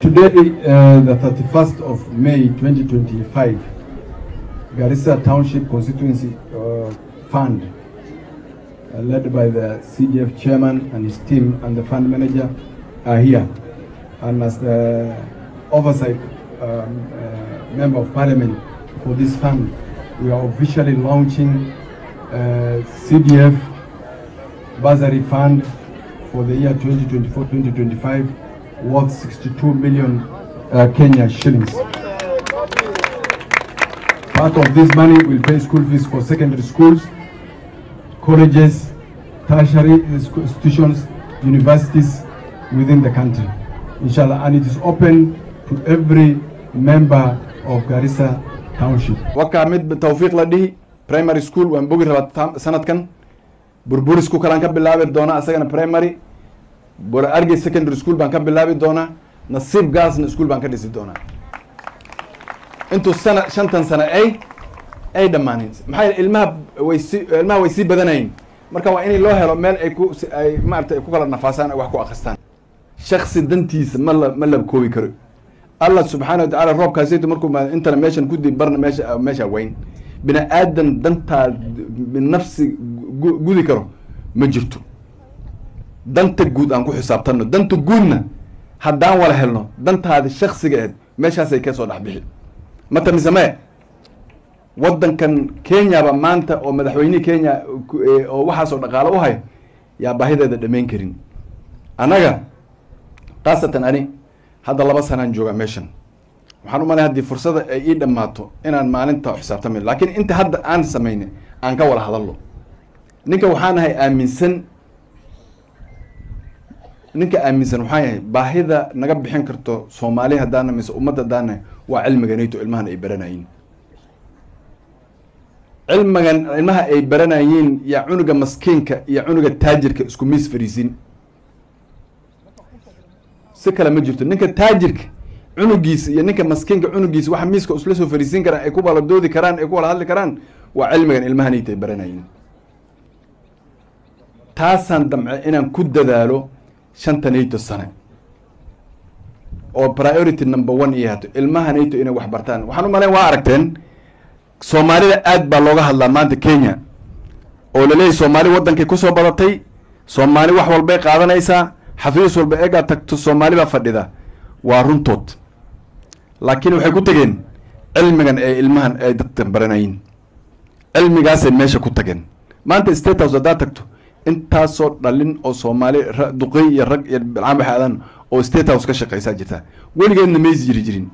Today, the 31st of May 2025, Garissa Township Constituency Fund, led by the CDF chairman and his team and the fund manager, are here. And as the oversight member of parliament for this fund, we are officially launching CDF bursary fund for the year 2024-2025 worth 62 million Kenya shillings. Part of this money will pay school fees for secondary schools, colleges, tertiary institutions, universities within the country, inshallah, and it is open to every member of Garissa Township. وكامد بالتوفيق لديه primary school وان بوغي ربط سنة كان بربوري سكو كلان كبل لابد دونا أساقنا primary بور أرجي secondary school بان كبل لابد دونا نصيب غاز سكول بان كديس دونا انتو السنة شنتن سنة أي دمانين محايل الماء ويسيب بدنين مركا وإني لو هلو ميل أي مارت أكو كلا نفاسان أو أكو أخستان شخص دنتيس ملا بكوي كرو الله سبحانه وتعالى الرب كاسيتو مركو ما انت ماشي كودي برنا ماشي وين بنا آدم دنتا من نفس جودي كرو مجرتو دنت جود أنكو حسابتنا دنت جودنا حدان ولا هلنا دنت هذا الشخص قاعد ماشي هسه كيسو دحبيه متى من زمان ودن كان كينيا بمانتا أو مدحويني كينيا أو وحاسو نقاله وهاي يا باهيدا دمين كرين أنا قاسة أني هذا الله بس هنجوع ميشن وحنو ما هذه فرصة إيه دماتو إن أنا ما أنت حساب تمل لكن أنت هذا أنا سميني أنك ولا هذا الله نك وحنا هاي آمن سن نك آمن سن وحنا باهيدا نجاب بحين كرتو سومالي هدانا مس أمة هدانا وعلم جنيتو علمها إبراناين علمها إبراناين يعنوج مسكينك يعنوج التاجر كسكوميس فريزين سكلا مجرت نك تاجرك عنقيس يعني نك مسكينك عنقيس واحد ميسك أسلسه فريسين كران يكوب على الدودي كران يكوب على هذا كران وعلم المهني تبرناين تاسان دمع إن كود ذاله شنتنيت السنة أو priority number 1 إيهاتو المهني تو إن وحبرتان وحنو مالي واركتين سومالي أد باللغة هلا مانت كينيا أو للي سومالي ودن كيكوسو بلطي سومالي وحول بيق هذا نيسا حفيظ والبقى تكتو الصومالي بفردها وارنتوت لكن waxay ku tageen cilmigan ay ilmahan ay dadka baranayeen cilmigaas ay meesha ku tageen maanta state house dad tagto inta soo dhalin oo Soomaali duqay iyo rag iyo bilcaan baxadan oo state house ka shaqeysa jirta waligeedna ma jiri jirin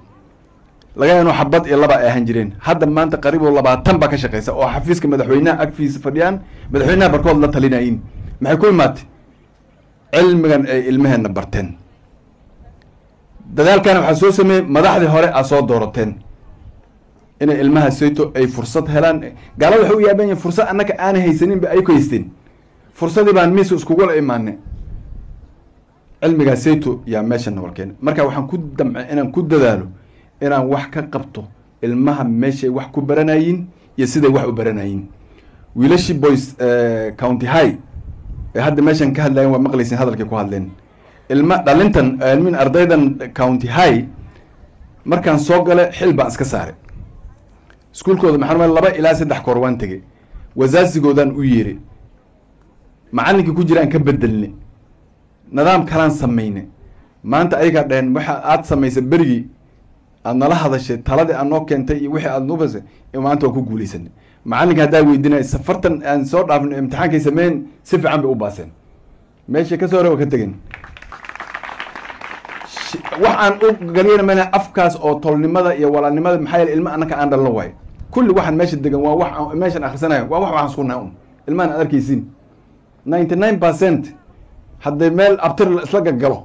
laga yaano xabad iyo laba ay ahan jireen hadda maanta qariib oo 20 ba ka shaqeysa oo xafiiska madaxweynaha agfiisa fadhiyaan madaxweynaha barkood la talinayeen maxay ku imaatay علماً علمهن برتين دلال كانوا حسوسة من مدحض هراء أصاد دورتين إن علمها سيتو أي فرصة هلان قالوا حوي يا بني فرصة أنك أنا هي سنين بأي كويستين فرصة دي بان ميسوس كوغول إيماني علمها سيتو يا ماشي النوركين مركا وحن كود دمع إنا كود دالو إنا وحكا قبطو علمها ماشي وحكو برانايين يسيدي وحكو برانايين ويلاشي بويس كاونتي هاي هذا ماشان كهذا يوم مقلسين هذا الكيكو هذلين دالنتن من أرضيدا كاونتي هاي مركان صوغله حلبة اسكساري سكول كود محرم لبا إلى 6 كوروان تجي وزاسي جودان ويري مع انك كوجيران كبدلني نظام كلام سمينه ما انت ايغا دين waxa aad sameysay berigi aan la hadashay talada aan noo keentay wixii aad nubasay maanta ku guuleysanay معلق هذا ويدنا سفرتن أن صار عن امتحان كيسمين سف عم بقباسين ماشي كسورة وكتجن وحن قليلا من أفكاس أو طول لماذا يا ولا لماذا محيل الماء أنا كأن الله كل واحد ماشي الدجن وواحد ماشي آخر سنة وواحد عن صورناهم الماء أنا كيسين 99% حد مال أبتر الإسلاق الجلو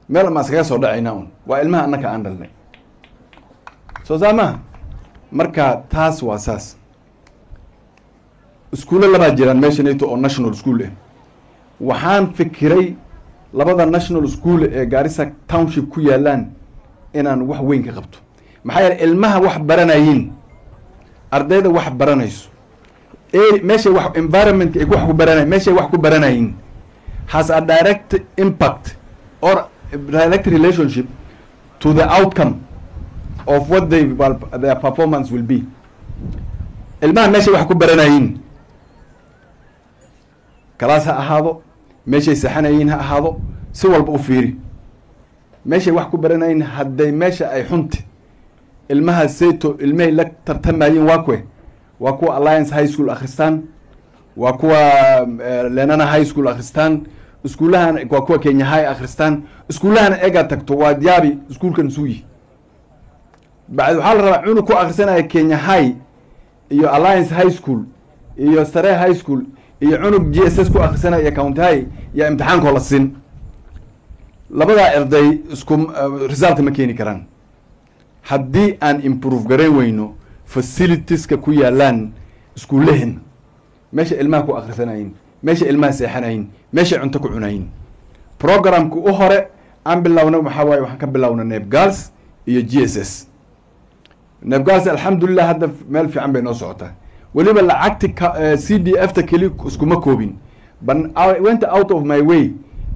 مال ما سكاس وضع عيناهم والماء أنا كأن الله سوزما مركا تاس واساس سكول الله باجران ماشي نيتو أو ناشونال سكول وحان فكري لبدا ناشونال سكول غاريسا تاونشيب كويالان إنان وح وين كقبتو محايا المها وح برانايين أردادا وح برانايسو إيه ماشي وح environment وح براناي ماشي وح برانايين has a direct impact or direct relationship to the outcome of what their performance will be. ilmaha meesha wax ku baranayin kalaas ha ahaado meeshay saxanayin ha ahaado si walba u fiiri meeshay wax ku baranayin hadday meesha ay xunti ilmaha sayto ilmahay la tartamayin waa kuwa Alliance High School akhristaan waa kuwa Lenana High School akhristaan iskuulahan waa kuwa Kenya High akhristaan iskuulahan ega tagto waa diyaabi iskuulkan suuyi بعد waxaa la rabaa cunug ku akhrisanaya Kenya High iyo Alliance High School iyo Sare High School iyo cunug GSS ku akhrisanaya County High ya imtixaanka la siin labada arday isku result ma keeni karaan haddii aan improve gareyn weyno facilities ka ku yaalaan iskuulahan meesha ilmaha ku akhrisanayeen meesha ilmaha seexanayn meesha cunto ku cunayn programku u hore aan bilowna waxa waaye waxaan ka bilownaa NAPE Girls iyo GSS NAPE Girls alxamdulillah hadda meel fiican bay noo socotaa waliba lacagti CDF ta kali iskuma koobin but I went out of my way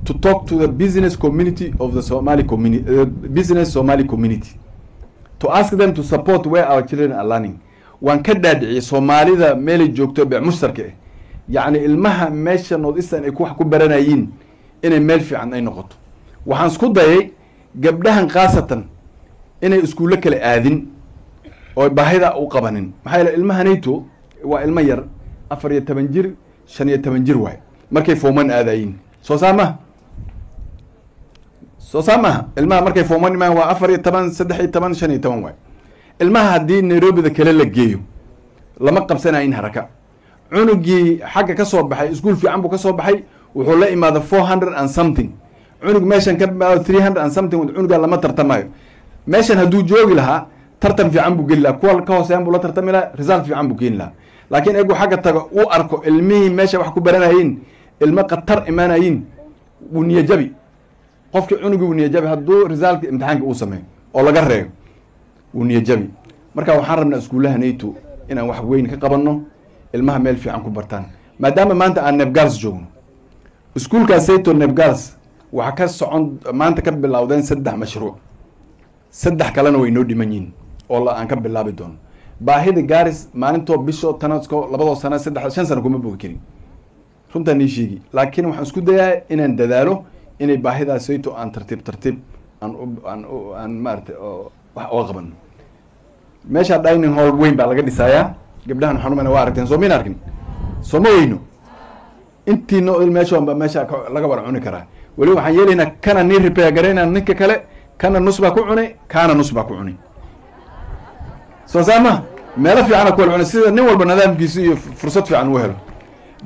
to talk to the business community of the Somali community business Somali community to ask them to support where our children are learning waan ka dhaadhiciyay Soomaalida meel joogto baa mushtarka يعني ilmaha meesha noodistan ay wax ku baranayeen inay meel fiican ay noqoto waxaan isku dayay gabdhahan qaasatan inay iskuulo kale aadin oo baahida u qabanin maxay la ilmahanayto waa ilma yar 14 jir 15 jir waay markay fooman aadayin soo saama ilmaha markay fooman imaan waa 14 13 15 waay ilmaha hadii Nairobi da kale la geeyo lama qabsanayn haraka cunugii xagga ka soo baxay iskuul fiican buu ka soo baxay wuxuu la imaado 400 and something cunug meeshan ka 300 and something cunuga lama tartamayo meeshan haduu joogi lahaa tartan fiican buu gali lahaa kuwa ka hooseeyaan buu la tartami lahaa result fiican buu keeni lahaa laakiin eegu xagga tago uu arko ilmihii meesha wax ku baranayeen ilma qatar imaanayin uu niya jabi qofkii cunugu uu niya jabi haduu result imtixaanka uu sameeyo oo laga reebo uu niya jabi marka waxaan rabnaa iskuulahanayto inaan wax weyn ka qabanno ilmaha meel fiican ku bartaan maadaama maanta aan NAPE Girls joogno iskuulka sayto NAPE Girls waxa ka socon maanta ka bilowdeen 3 mashruuc 3 kalena way noo dhiman yihiin oo la aan ka bilaabi doono baahida Garis maalinto bisho tanadko labadoo sano 5 sano kuma bogi karin runta ni sheegi laakiin waxaan isku dayaa inaan dadaalo inay baahida sayto aan tartiib aan maartay wax oo qaban meesha dining hall weyn baa laga dhisayaa gabdhahan xanuumana waa aragteen soo arkin soo ma weyno intii noo meesha laga war cuni karaa wali waxaan yeelaynaa kana ni repair gareynaa ninka kale kana nus baa ku cunay kana nus baa ku cunay soo saama meel fiican ku cunay sida nin walba nidaamkiisa iyo fursad fiican u helo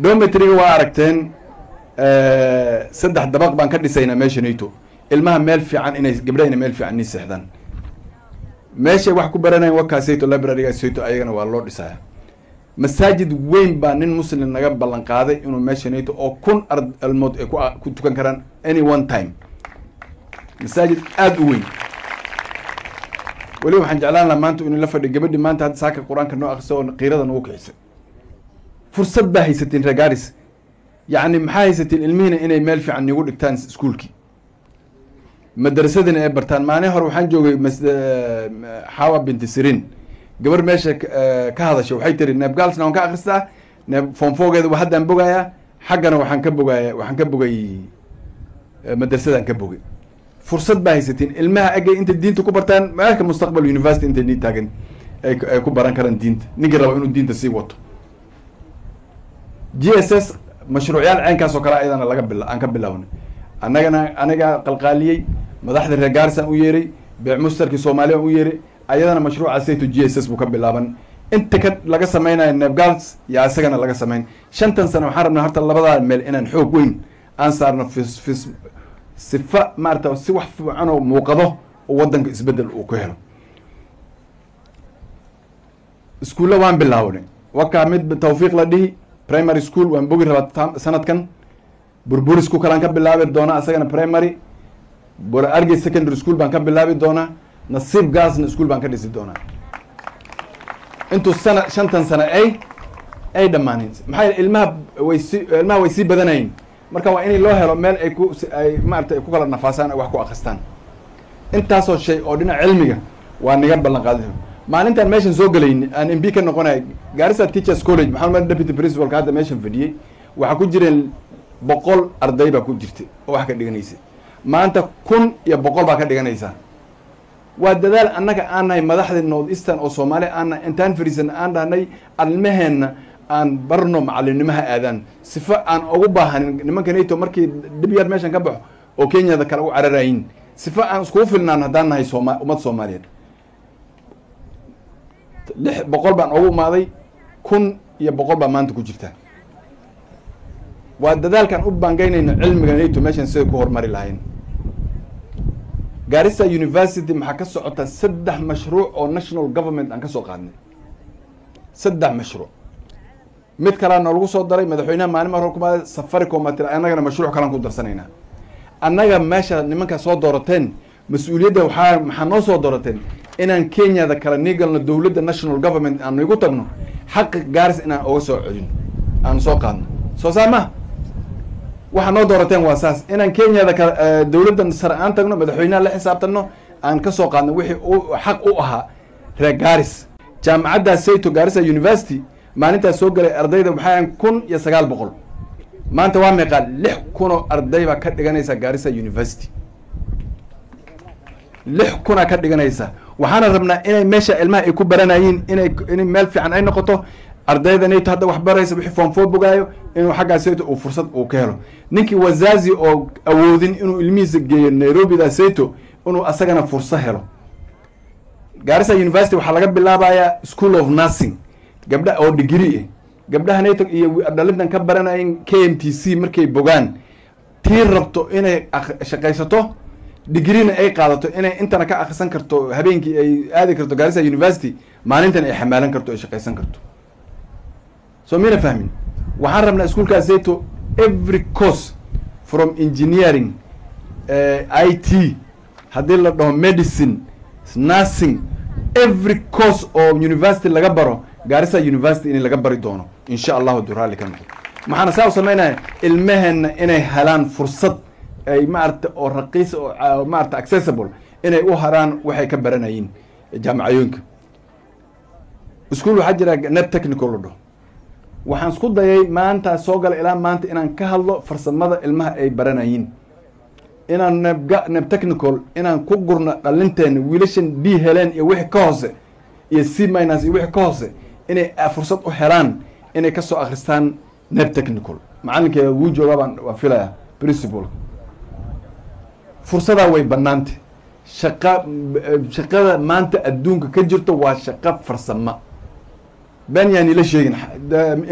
dormitory-ga waa aragteen 3 dabaq baan ka dhisaynaa meesha neyto ilmaha meel fiican inay gabdhaha meel fiican ni seexdaan meesha wax ku baranayaan wakaasayto library-ga sayto ayagana waa loo dhisaa masaajid weyn baa nin muslim naga ballan qaaday inuu meesha neyto oo 1000 almood ay ku tukan karaan any one time masaajid aad u weyn wali waxaan jeclaan lahaa maanta inuu la fadhiyo gabadhi maanta hadda saaka quraanka noo akhriso oo qiirada noo kicisa fursad baa haysatiin ragaaris yani maxaa haysatiin ilmihiina inay meel fiican nigu dhigtaan iskuulkii madrasadina ay bartaan maane hore waxaan joogay Hawa binti Sirin gabar meesha ka hadashay waxay tiri NAPE Girls waan ka akhristaa form 4geeda waa hadda aan bogayaa xaggana waxaan ka bogay madrasadan ka bogay fursad baa haysatiin ilmaha agay inta diinta ku bartaan meelka mustaqbal university inta ni taagan ay ku baran karaan diinta ninka rabo inuu diinta sii wato GSS mashruucyada caynkaas oo kale ayadana aan ka bilaabnay anaga qalqaaliyay madaxda reer Gaarsan u yeeray beec mushtarki Soomaaliya u yeeray ayadana mashruuca sayto GSS buu ka bilaaban inta ka laga sameeyay NAPE Girls yaa isagana laga sameeyay 5 sano waxaan rabnaa horta labada meel inaan xoog weyn aan saarno sifa maarta si wax fiican oo muuqado oo wadanka isbedel uu ku helo iskuulla waan bilaabnay waka mid tawfiiq la dhihi primary school waan bogi rabaa sanadkan burburis ku kalaan ka bilaabi doona asagana primary bor argay secondary school baan ka bilaabi doona nasiib gaasna school baan ka dhisi doona intuu sana 5 sano ay dhamaanin maxay ilmaha way si badanayn marka waa in loo helo meel ay maartay ku kala nafaasaan wax ku akhristaan intaasoo shay oo dhinac cilmiga waa naga ballan qaaday maalintan meeshan soo galayni aan MB ka noqonay Garissa Teachers College maxamed deputy principal ka hadda meeshan fadhiyay waxa ku jireen 100 arday baa ku jirtay oo wax ka dhiganaysay maanta 100 baa ka dhiganaysaa waa dadaal annaga aan nahay madaxda North Eastern oo Soomaali aan intaan fariisan aan dhahnay almaheena aan barno macallimiinta aadan sifa aan ugu baahan nimankanayto markii dib yar meeshan ka baxo oo Kenya da kala u cararayn sifa aan isku filnaan hadaan nahay ummad Soomaaliyeed 100 baan ugu maaday 100 baa maanta ku jirta waa dadaalkan u baangaynayna cilmiganayto meeshan sida ku hormari lahayn Garissa University maxaa ka socota 3 mashruuc oo national government aan ka soo qaadnay 3 mashruuc mid kale aan lagu soo daray madaxweynaha maalin mar kuma Safaricom matir anagana mashruuc kale aan ku darsanayna annaga meesha nimanka soo doorateen mas'uuliyadda maxaa noo soo doorateen inaan Kenya da kala nigalno dawladda national government aan igu tagno xaq Garissa inaan uga soo celin aan soo qaadno soo saama waxa noo doorateen waa saas inaan Kenya da dawladda sare aan tagno madaxweynaha la xisaabtano aan ka soo qaadno wixii xaq u ahaa reer Garissa jaamacadda Sayto Garissa University maalinta soo galay ardayda waxaan 1900 maanta waa meeqa 6,000 arday baa ka dhiganaysa Garissa University 6,000 ka dhiganaysa waxaana rabnaa inay meesha ilmaha ay ku baranayeen inay meel fiican ay noqoto ardayda inay hadda wax baraysa wixii form 4 bogaayo inuu xaggaas uu fursad uu ka helo ninkii wazazi oo awoodin inuu ilmihiisa geeyo Nairobi da Sayto inuu asagana fursad helo Garissa University waxa laga bilaabayaa School of Nursing gabdha oo degree gabdhaha neeto iyo dhalintan ka baranayeen KMTC markay bogaan tii rabto inay shaqaysato degree-na ay qaadato inay intana ka akhrisan karto habeenkii ay aadi karto Garissa University maalintan ay xamaalan karto ay shaqaysan karto soo mina fahmin waxaan rabnaa iskuulkaas Sayto every course from engineering IT hadii la dhaho medicine nursing every course oo university laga baro Garissa University in laga bari doono insha Allah duraali kan maxana saaw sameynaa ilmaheena inay helaan fursad ay maarta oo raqiis oo maarta accessible inay u haraan waxay ka baranayeen jaamacooyinka iskuul waxa jira net technical loo waxaan isku dayay maanta soo gal ilaa maanta inaan ka hadlo farsamada ilmaha ay baranayeen inaan nab technical inaan ku gurno dhalinteena wiilashan B heleen iyo wixii ka hoose iyo C- iyo wixii ka hoose inay fursad u helaan inay ka soo akhristaan nab technical macalinka uu joogaan waa filaya principal fursada way banaantay shaqada maanta adduunka ka jirto waa shaqo farsamo ben yani la sheegin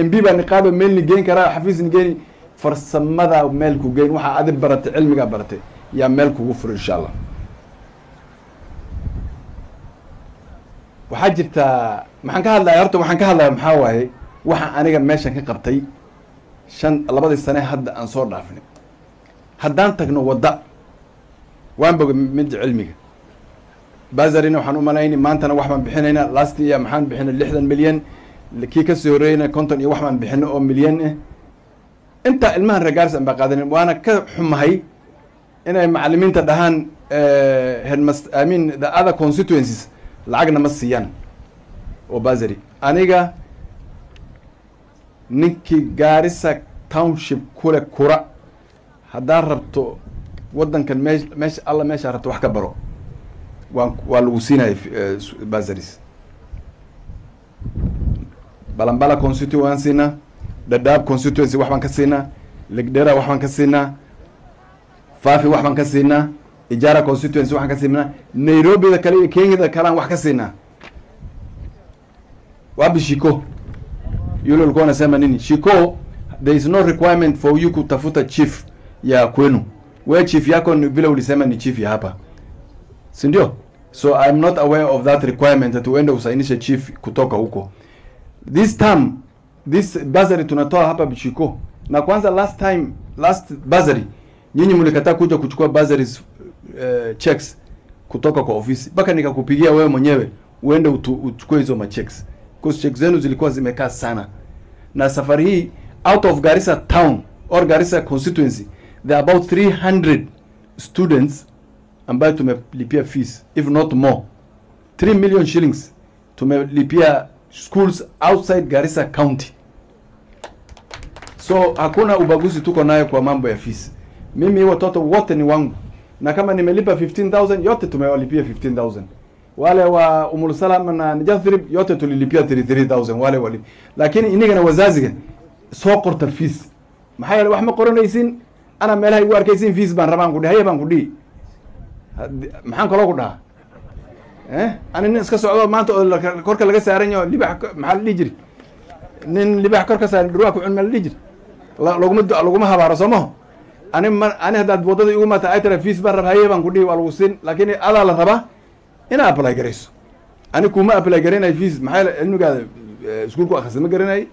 MB baa niqaaba meel ni geen karaa xafiis ni geeni farsamada meel ku geen waxa aad baratay cilmiga baratay yaa meel kugu furo insha Allah waxaa jirta maxaan ka hadlayaa horta waxaan ka hadlayaa maxaa waaye waxa aniga meeshan ka qabtay 2 sano hadda aan soo dhaafnay haddaan tagno wada waan boga mid cilmiga bazarina waxaan u malaynay maantana wax baan bixinayna last year maxaan bixinay 60 milyan kii ka soo horeeyna 50 iyo wax baan bixinay oo milyan inta ilmahan regards aan baqaadan waana ka xumahay inay macallimiinta dhahaan headmaster I mean the other constituencies lacagna ma siiyaan oo bazari aniga ninkii Garissa township kule kura haddaan rabto wadankan meesha alla meesha rabto wax ka baro waa lagu siinay bazaris balambala constituency na Dadaab constituency wax baan ka siinaa Legdera wax baan ka siinaa Fafi wax baan ka siinaa Ijara constituency wax baan ka siinaa Nairobi da kale iyo Kenya da kale wax ka siinaa wapi Shiko yule ulikuwa unasema nini Shiko there is no requirement for you kutafuta chief ya kwenu wewe chief yako ni vile ulisema ni chief ya hapa si ndio so I'm not aware of that requirement that uende usainishe chief kutoka huko this time this bursary tunatoa hapa Bishiko na kwanza last bursary nyinyi mlikataa kuja kuchukua bursaries checks kutoka kwa ofisi mpaka nikakupigia wewe mwenyewe uende uchukue hizo ma checks because checks zenu zilikuwa zimekaa sana na safari hii out of Garissa town or Garissa constituency there are about 300 students ambayo tumelipia fees if not more 3 million shillings tumelipia schools outside Garissa County. So hakuna ubaguzi tuko nayo kwa mambo ya fees. Mimi watoto wote ni wangu, na kama nimelipa 15,000 yote tumewalipia 15,000. Wale wa Umul Salam na Najathrib yote tulilipia 33,000 wale wali. Lakini inigana wazaziga soo qorta fees maxay yeel wax ma qoranaysin ana meelaha igu arkaysin fees baan rabaan ku dhahay baan ku dhii maxaan kala ku dhaha ana nin iska socdo maanta oo korka laga saaran yahay libax maxaa la dhigi nin libax korka saaran dhurwa ku cunma la dhigi laguma habaaro somo ani hadaad wadada igu maata ay tara fees baan rabay baan ku dhii waa lagu siin laakiin ada la raba ina apply garayso ani kuma apply garanay fees maxay cilmigaada iskuulku akhrisan ma garanay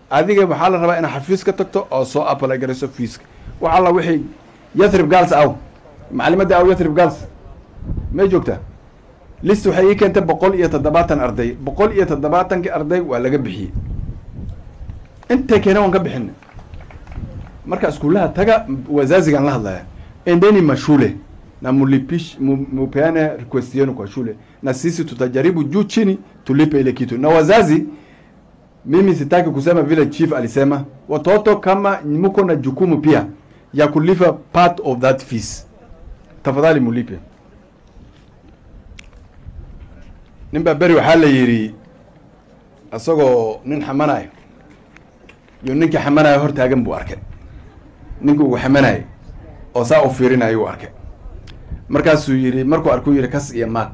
adiga waxaa la rabaa in xafiis ka tagto oo soo apply garayso fees waxa la wixii Yathrib Girls aw macalimadda aw Yathrib Girls ma joogta list waxay ii keentay 170 arday 170 arday waa laga bixiyay inta keenan waan ka bixin marka iskuulaha taga wazazigan la hadlaya endeni mashule na mulipish mupeane request yenu kwa shule na sisi tutajaribu juu chini tulipe ile kitu. Na wazazi, mimi sitaki kusema vile chief alisema, watoto kama mko na jukumu pia ya kulipa part of that fees, tafadhali mulipe. Nimba beri waxaa la yiri asagoo nin xamanayo iyo ninka xamanayo hor taagan buu arkay, ninku uu xamanayo oo saa u fiirinayo uu arkay, markaasuu yiri markuu arkuu yiri kas iyo maag,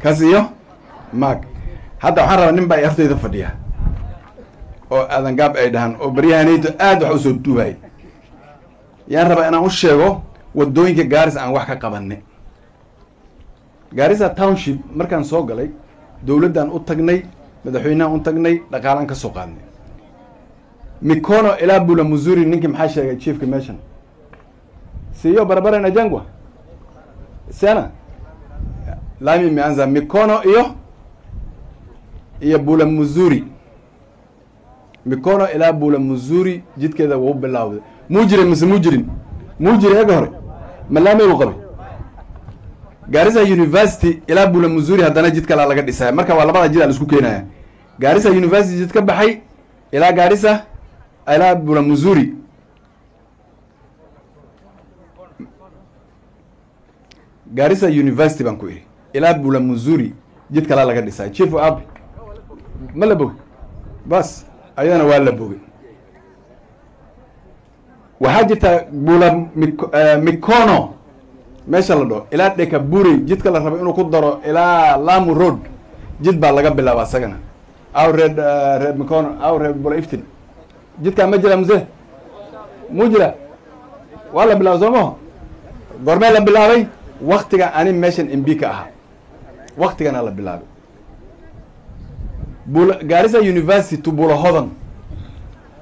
kas iyo maag. Hadda waxaan rabaa nin baa aftayda fadhiya oo aadan gaab ay dhahan oo baryahanayto aad wax u soo duubay, yaan rabaa inaan u sheego wadooyinka Garissa aan wax ka qabanay. Garissa Township markaan soo galay dawladdan u tagnay, madaxweynaha u tagnay, dhaqaalaan ka soo qaadnay. Mikono ilaa Bula Muzuri ninki maxaa sheegay chiefka meeshan siyo barabara na jangwa sana lami imeanza Mikono iyo Bula Muzuri, Mikono ilaa Bula Muzuri jidkeeda wuu bilaawday. Mujrim mise mujrim eega hore malami uu qabay. Garissa University ilaa Bula Muzuri haddana jid kale laga dhisay, marka waa labada jid la isku keenaya. Garissa University jid ka baxay ilaa Garissa ilaa Bula Muzuri, Garissa University baan ku iri ilaa Bula Muzuri jid kale laga dhisay. Chief ab ma la bogay bas ayadana waa la bogay. Waxaa jirta Bula Mikono meesha la dhaho ilaa Dekaburi jidka la rabo inuu ku daro ilaa Lamu Road jid baa laga bilaabaa sagana. Aw red Mikono aw red Bula Iftin jidka ma jira muse mujira wala bilaw somo gormee la bilaabay waqtiga ani meeshan MB ka aha, waqtigana la bilaabay. Garissa University to Bula Hodan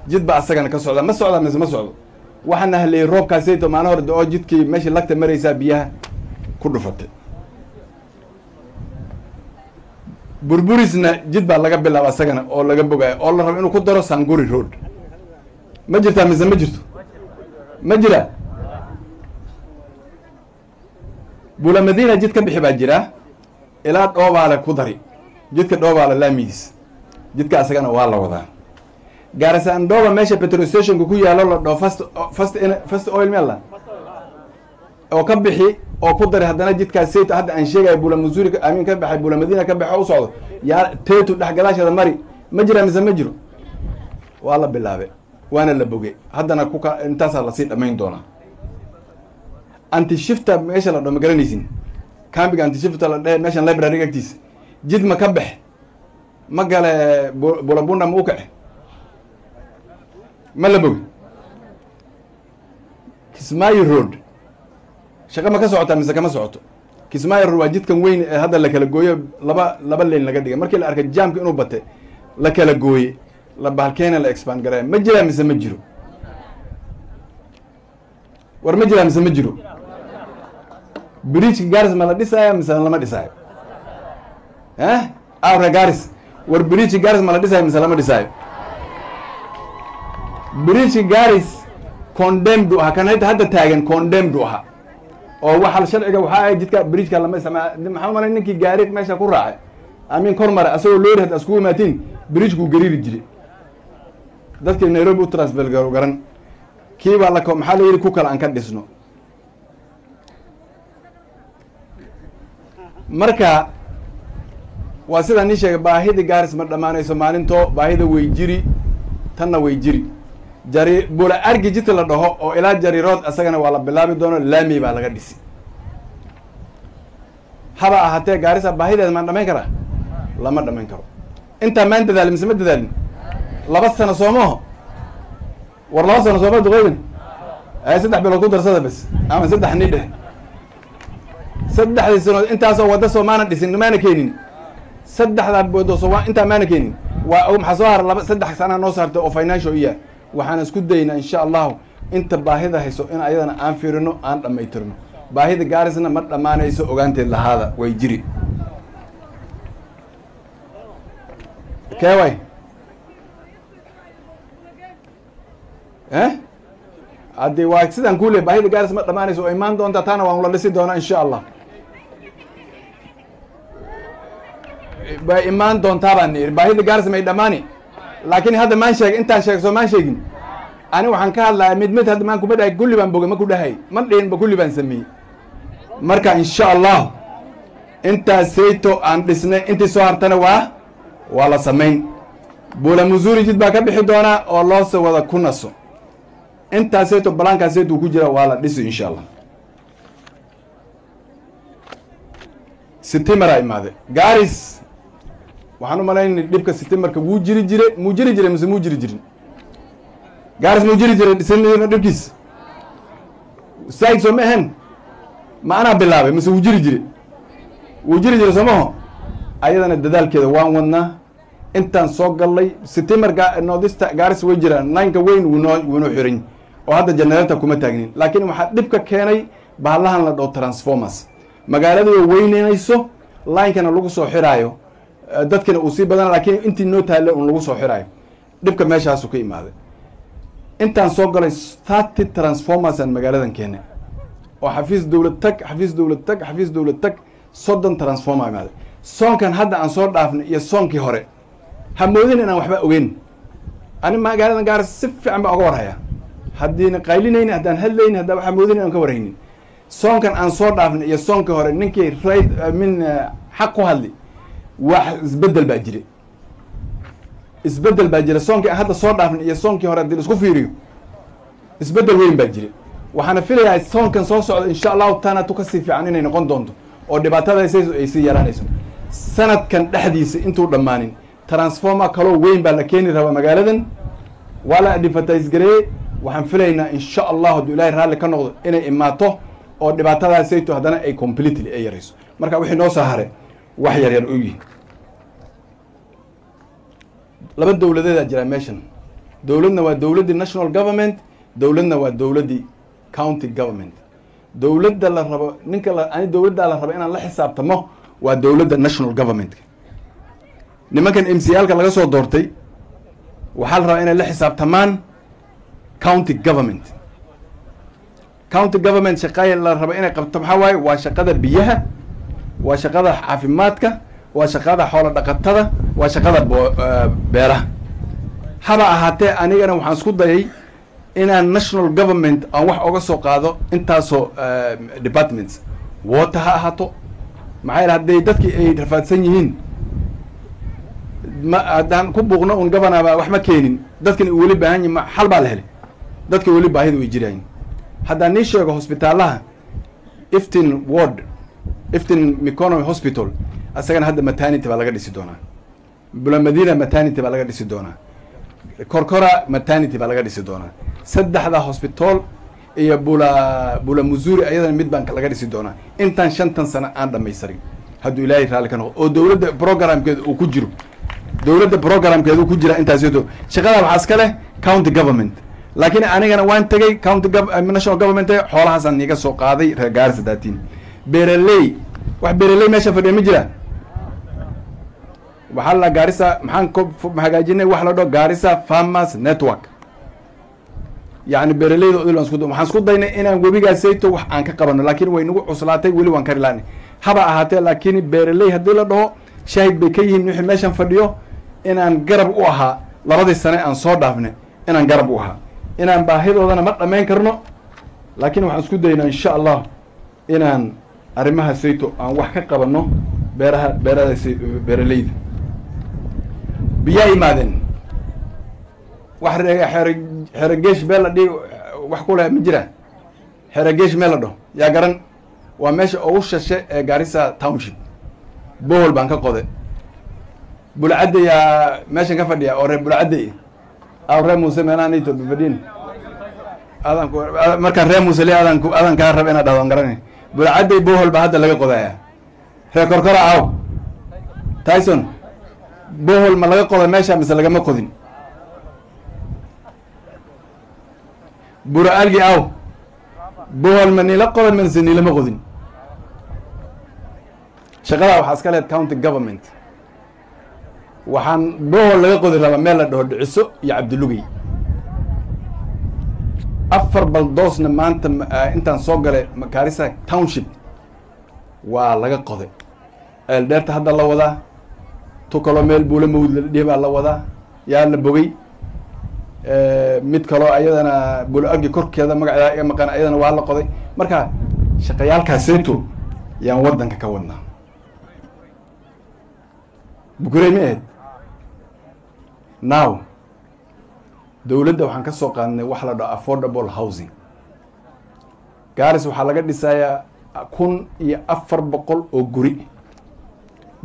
jid baa asagana ka socda, ma socda mise ma socdo. waxaan ahlay roobkaasay to maana hore oo jidkii meesha lagta maraysa biyaha ku dhufatay. Burburisna jid baa laga bilaabay asagana oo laga bogay oo la rabo inuu ku daro Sanguri Road. Ma jirtaa mise ma jirto? ma jira. Bula Madina jid ka bixi baa jira ilaa Dhoobale ku dari, jidka Dhoobale laamiis jidka asagana waa la wadaa. Garissa Ndoba meesha petrol station ku yaalo la dhoo first oil mill oo ka bixi oo ku dari haddana jidkaas sayta hadda aan sheegay Bula Muzuri aamin ka baxay Bula Madina ka baxay oo socdo yaa teetu dhaxgalaashada mari. ma jira mise ma jiro? waa la bilaabay waana la bogay, haddana ku intaas la sii dhamayn doona. Anti shifta meesha la dhoo ma garanaysin camping anti shifta la dhahay meesha library agtiisa jid ma ka bax ma gale Bula Bunda ma u kacay ma la bogay. Kismaayo Road shaqa ma ka socota mise kama socoto? Kismaayo Road waa jidkan weyn ee hadda la kala gooyo laba lane laga dhigay, markii la arkay jaamka inuu batay la kala gooyay la bahalkeena la expand garay. ma jira mise ma jiro? war ma jira mise ma jiro? bridge Garissa ma la dhisaayo mise lama dhisaayo? awra Garissa war bridge Garissa ma la dhisaayo mise lama dhisaayo? Bridge Garissa condemned aha, kan hadda taagan condemned aha. oo waxa sharciga waxa ay jidka bridge-ka lama isticmaal maxaa maray ninkii gaari meesha ku raacay aamin kor mara asagoo loori had asku imaatiin bridge-ku gariiri jiray dadka Nairobi u transfer garan kii baa la maxaa la yiri ku kala aan ka dhisno marka waa sida ni sheegay baahida gaaris ma dhamaanayso maalinto baahida way jiri tanna way jiri jari bula argi jita la dhaho oo ilaa jariirood asagana waa la bilaabi doono laami baa laga dhisi haba ahaatee gaarisa baahideeda ma dhamayn karaa lama dhamayn karo inta maan dadaalin mise ma dadaalin 2 sano soomaho war 2 sano soomaho duqeyn ay 3 bilood ku darsada bas ama 3 nidhe 3 sano intaasoo wada Soomaaliya dhisin maana keenin 3 bodo Soomaaliya inta maana keenin waa maxaa soo har 3 sano noo saartay oo financial year waxaan isku daynaa insha Allah inta baahida hayso in ayadana aan fiirino aan dhamaytirno baahida gaarisna ma dhamaanayso ogaanteed lahaada way jiri كيوي عدي وايد سيدان كله باهي جالس ما دماني سو إيمان دون تانا وان ولا لسه دونا إن شاء الله بإيمان دون تابعني باهي جالس ما يدماني لكن هذا ما شيء أنت شيء سو ما شيء أنا وحن كهلا مد هذا ما كبدا كل بان بوجي ما كل هاي ما دين بكل بان سمي مركا إن شاء الله أنت سيتو عند سنة أنت صارتنا ولا سمين بولا مزوري جد بقى بحي دونا والله سوى كناسو انت سيتو بلانكا سيتو كجرا ولا ديسو ان شاء الله سبتمبر اي ماذا غاريس waxaan u malaynay dhibka September-ka wuu jiri jiray mise muu jiri jirin gaaris muu jiri jiray dhisanayna dhibkiis sayid soo ma ahan ma ana bilaabay mise wuu jiri jiray soomaho ayadana dadaalkeeda waan wadnaa intaan soo galay September noodista gaaris way jiraan 9ka weyn wuu xirin oo hadda generator kuma taagnin laakiin waxa dhibka keenay baalahan la dhoo transformers magaalada way weyneenayso line-kana lagu soo xiraayo dadkana uu si badan laakiin intii noo taale uu lagu soo xiraayo dhibka meeshaas ka imaaday intaan soo galay 30 transformers aan magaaladan keenay oo xafiis dawlad tag 30 transformer imaaday soonkan hadda aan soo dhaafnay iyo soonkii hore hamoodin inaan waxba ogeyn ani magaaladan gaar si fiican baa uga warhaya haddiina qaylinayna haddaan hadlayna hadda waxa moodin inaan ka warhaynin soonkan aan soo dhaafnay iyo soonkii hore ninkii rayd min xaq ku hadli wax isbedel baa jira soonkii hadda soo dhaafnay iyo soonkii hore hadii isku fiiriyo isbedel weyn baa jira waxaana filayaa soonkan soo socda insha Allah taana tu ka sii fiican inay noqon doonto oo dhibaatada ay sii yaraanayso sanadkan dhexdiisa intuu dhamaanin transformer kaloo weyn baa la keeni rabaa magaaladan wala advertise gareey waxaan filaynaa insha Allah haduu Ilaahay raali ka noqdo inay imaato oo dhibaatadaas ayto hadana ay completely ay yarayso marka wixii noo soo haray wax yar u yihiin laba dawladeed jira meeshan dawladna waa dawladda national government dawladna waa dawladda county government dawladda la rabo ninka ani dawladda la rabo inaan la xisaabtamo waa dawladda national government nimankan MCL-ka laga soo doortay waxa la rabaa inay la xisaabtamaan county government shaqada la rabo inay qabto waxa waaye waa shaqada biyaha waa shaqada caafimaadka waa shaqada xoolo dhaqatada waa shaqada beeraha haba ahaatee anigana waxaan isku dayay inaan national government aan wax uga soo qaado intaasoo departments water ha ahaato maxay hadday dadkii ay rafaadsan yihiin ma haddaan ku buuqno un gabanaaba wax ma keenin dadkan weli baahan yihiin xal baa la helay dadka weli baahida way jiraan haddaan nii sheego hospitaalaha iftin Mikono hospital asagana hadda maternity baa laga dhisi doonaa Bula Madina maternity baa laga dhisi doonaa Korkora maternity baa laga dhisi doonaa saddexda hospital iyo bula Muzuri ayadana mid baan laga dhisi doonaa intaan 5 sano aan dhamaystirin hadduu Ilaahay raali ka noqdo oo dawladda programkeeda uu ku jiro intaas iyo shaqada waxa iska leh county government laakiin anigana waan tagay county national government xoolahaas aan niga soo qaaday reer Gaarisa daatiin beeraley meesha fadhiya ma jira waxa la Gaarisa maxaan hagaajinay wax la dhaho Gaarisa Farmers Network يعني beeraleyda oo ilaan isku day waxaan isku daynay inaan webigaasayto wax aan ka qabano laakiin way nagu cuslaatay weli waan kari laani haba ahaatee laakiin beeraley haddii la dhaho shaahid bay ka yihiin wixii meeshan fadhiyo inaan garab u ahaa labadii sane aan soo dhaafnay inaan garab u ahaa inaan baahidoodana ma dhammayn karno laakiin waxaan isku daynaa insha allah inaan arrimaha sayto aan wax ka qabanno beeraleyda biyaa imaadeen wax xerogeesh meel la dhihi wax ku leh ma jiraan xerogeesh meel la dhaho yaa garan waa meesha ugu shashe ee Garissa Township bohol baan ka qoday bulcadda yaa meeshan ka fadhiya oo reer bulcadda aw reer muuse meelaanayto bifadhiin markaan reer muuse le adan kaa raba inaad dhahdo garanay bulcadday bohol baa hadda laga qodayaa reer korkora aw Tyson bohol ma laga qoda meesha mise lagama qodin bura algi aw bohol ma nila qodan mise nilama qodin shaqada waxaa iska leed county government waxaan bohol laga qodi rabaa meel la dhaho dhiciso iyo cabdilugey 4 baldoosna maanta intaan soo galay Garissa Township waa laga qoday eeldheerta hadda la wadaa tukalo meel buula mawd la dhihi baa la wadaa yaa la bogay mid kaloo ayadana buula argi korkeeda magaceeda iga maqan ayadana waa la qoday marka shaqayaalkaasayto yaan waddanka ka wadnaa bukurey ma ahayd now dowladda waxaan ka soo qaadnay wax la dhaho affordable housing Garissa waxaa laga dhisayaa 1400 oo guri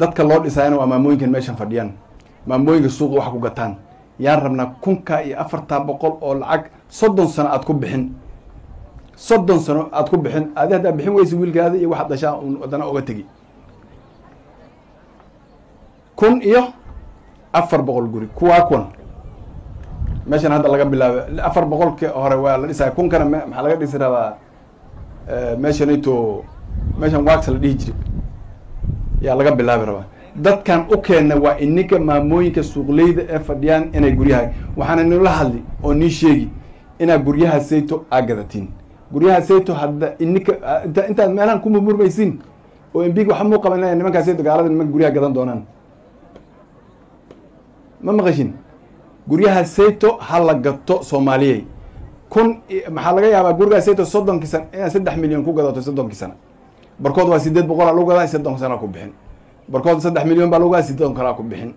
dadka loo dhisaayana waa maamooyinkan meeshan fadhiyaan maamooyinka suuqa wax ku gataan yaan rabnaa 1400 oo lacag 30 sano aad ku bixin 30 sano aad ku bixin aad hadda bixin weysi wiilkaada iyo waxa dhashaa wadana uga tagi 1400 guri kuwa meeshan hadda laga bilaabo 400 ka hore waa la dhisay 1000 kana maxaa laga dhisi rabaa meeshan wax la dhihi jiray yaa laga bilaabi rabaa dadkan u keenna waa ininka maamooyinka suuqleyda ee fadhiyaan inay guryaha waxaana nila hadli oo nii sheegi inaa guryaha sayto aagadatiin guryaha sayto hadda ininka intaad meelahan ku murmaysiin oo MPga waxa muu qabanaya nimankaa sayto gaalada nimanka guryaha gadan doonaan ma maqashin guryaha sayto ha la gato Soomaaliyay maxaa laga yaabaa guriga sayto 30 sano inaan 3 milyan ku gadato 30 sano barkood waa 800 lagu gadaa 30 sano ku bixin barkood 3 milyan baa lagu gadaa 30 kala ku bixin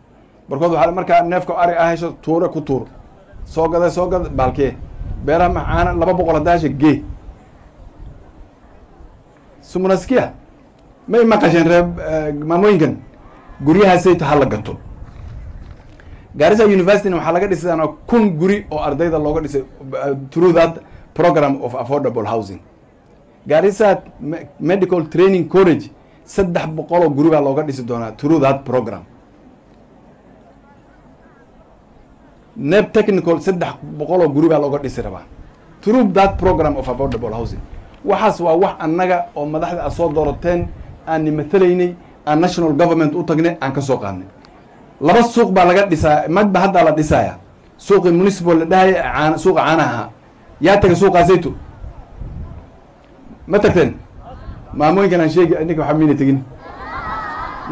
barkood waxa markaa neefka ari ah hesho tuure ku tuur soo gada baalkee beeraha maxaana 200 daasha gee sumunaskiya may maqashan reeb maamooyinkan guryaha sayto ha la gato Garissa University waxaa laga dhisay 1000 guri oo ardayda looga dhisay through that program of affordable housing Garissa Medical Training College 300 oo guri baa looga dhisi doonaa through that program NEP Technical 300 oo guri baa looga dhisi rabaa through that program of affordable housing waxaas waa wax annaga oo madaxda soo doorateen aan nimataynay aan national government u tagnay aan ka soo qaadnay laba suuq baa laga dhisaa madba hadda la dhisaya suuqi municipal la dhahay suuqa caanaha yaa taga suuqaasayto ma tagteen maamooyinkan aan sheegi ninka waxa miina tagin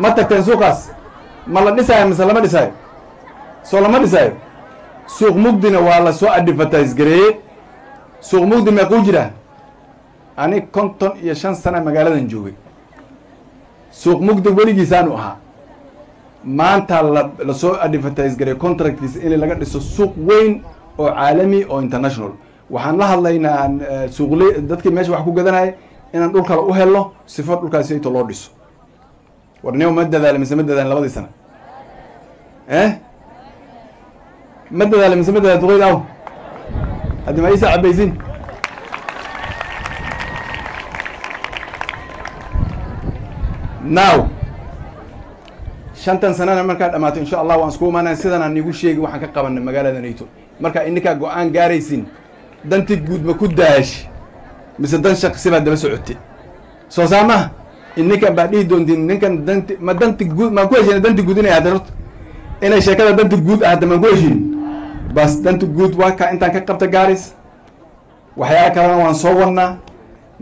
ma tagteen suuqaas ma la dhisaya mise lama dhisayo soo lama dhisayo suuq mugdina waa la soo advertise gareeyay suuq mugdi ma ku jira ani 55 sano magaaladan joogay suuq mugdi weligiisaan u ahaa maanta la soo advertise garay contracts in laga dhiso suuq weyn oo caalami oo international waxaan la hadlaynaa suuqley dadkii meesha wax ku gadanay inaan dhul kale u helo sifo dhulkaasi ay loo dhiso warneeyo ma dadaalay mise ma dadaalay labadii sano ma dadaalay mise ma dadaalay duqeyd aw hadii ma isa cabaysin now shantan sanana markaa dhamaato insha Allah waan isku imaanaa sidan aan igu sheegi waxaan ka qabanay magaalada Nayto marka ininka go'aan gaaraysin danti guud ma ku daash mise dan shaqsi baa daba socotay soo saama ininka baa dhii doontiin ninkan danti guud ma ku heshin danti guud inay hadalto inay sheekada danti guud ah ma ku heshin bas danti guud waa ka intaan ka qabta gaaris waxyaala kalena waan soo wadnaa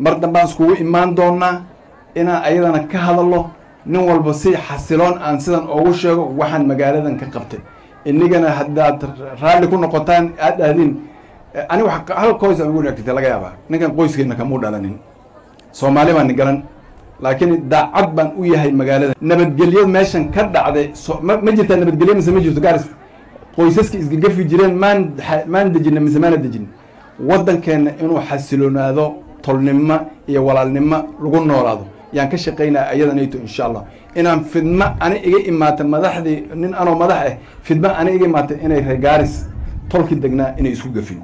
mar dambaan iskugu imaan doonaa inaan ayadana ka hadalno nin walba si xasiloon aan sidan ugu sheego waxaan magaaladan ka qabtay inigana haddaad raalli ku noqotaan aad aadin ani hal qoys aan ugu dhagtay laga yaabaa ninkan qoyskeena kamuu dhalanin Soomaali baan garan laakiin daacad baan u yahay magaalada nabadgelyada meeshan ka dhacday ma jirta nabadgelyo mise ma jirto Garis qoysaska isgafi jireen maan dejin mise maan dejin wadankeena inuu xasiloonaado tolnimo iyo walaalnimo lagu noolaado yaan ka shaqeynaa ayadanayto insha Allah inaan fidma ani iga imaata madaxdii nin anoo madax ah fidma ani iga imaata inay reer Garis tolki degnaa inay isku gafin